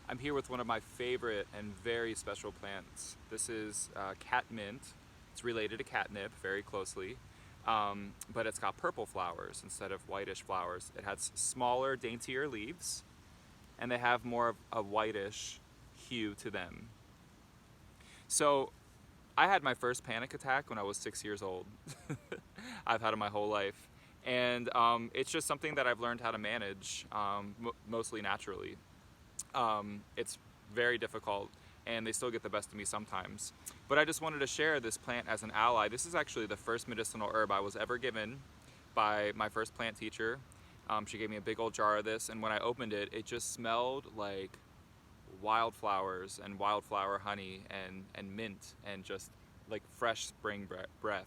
I'm here with one of my favorite and very special plants. This is Catmint. It's related to catnip very closely, but it's got purple flowers instead of whitish flowers. It has smaller, daintier leaves, and they have more of a whitish hue to them. So I had my first panic attack when I was 6 years old. I've had it my whole life. And it's just something that I've learned how to manage, mostly naturally. It's very difficult, and they still get the best of me sometimes. But I just wanted to share this plant as an ally. This is actually the first medicinal herb I was ever given by my first plant teacher. She gave me a big old jar of this, and when I opened it, it just smelled like wildflowers and wildflower honey and mint and just like fresh spring breath.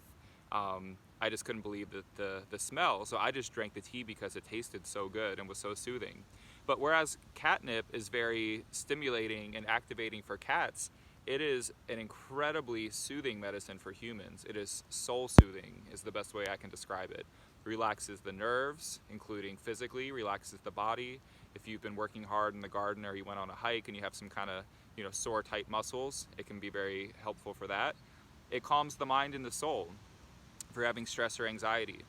I just couldn't believe the smell, so I just drank the tea because it tasted so good and was so soothing. But whereas catnip is very stimulating and activating for cats, it is an incredibly soothing medicine for humans. It is soul soothing is the best way I can describe it. Relaxes the nerves, including physically, relaxes the body. If you've been working hard in the garden or you went on a hike and you have some kind of sore tight muscles, it can be very helpful for that. It calms the mind and the soul for having stress or anxiety.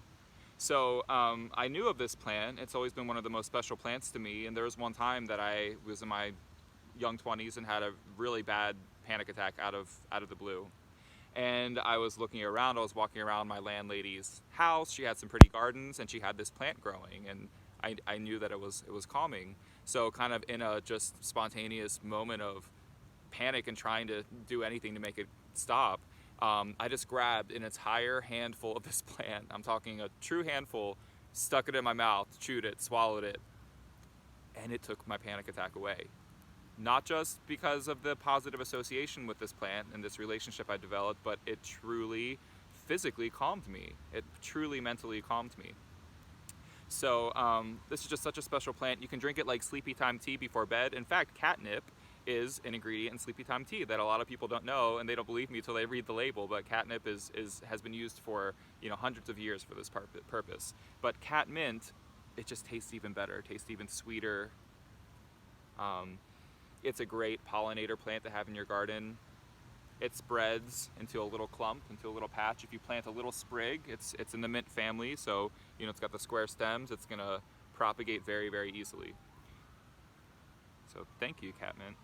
So I knew of this plant. It's always been one of the most special plants to me, and there was one time that I was in my young 20s and had a really bad panic attack out of the blue. And I was looking around, I was walking around my landlady's house. She had some pretty gardens and she had this plant growing, and I knew that it was calming. So kind of in a just spontaneous moment of panic and trying to do anything to make it stop, I just grabbed an entire handful of this plant. I'm talking a true handful, stuck it in my mouth, chewed it, swallowed it, and it took my panic attack away. Not just because of the positive association with this plant and this relationship I developed, but it truly physically calmed me. It truly mentally calmed me. So this is just such a special plant. You can drink it like Sleepytime tea before bed. In fact, catnip is an ingredient in Sleepytime tea that a lot of people don't know, and they don't believe me until they read the label. But catnip has been used for hundreds of years for this purpose. But catmint, it just tastes even better. It tastes even sweeter. It's a great pollinator plant to have in your garden. It spreads into a little clump, into a little patch. If you plant a little sprig, it's in the mint family, so it's got the square stems. It's gonna propagate very, very easily. So thank you, Catmint.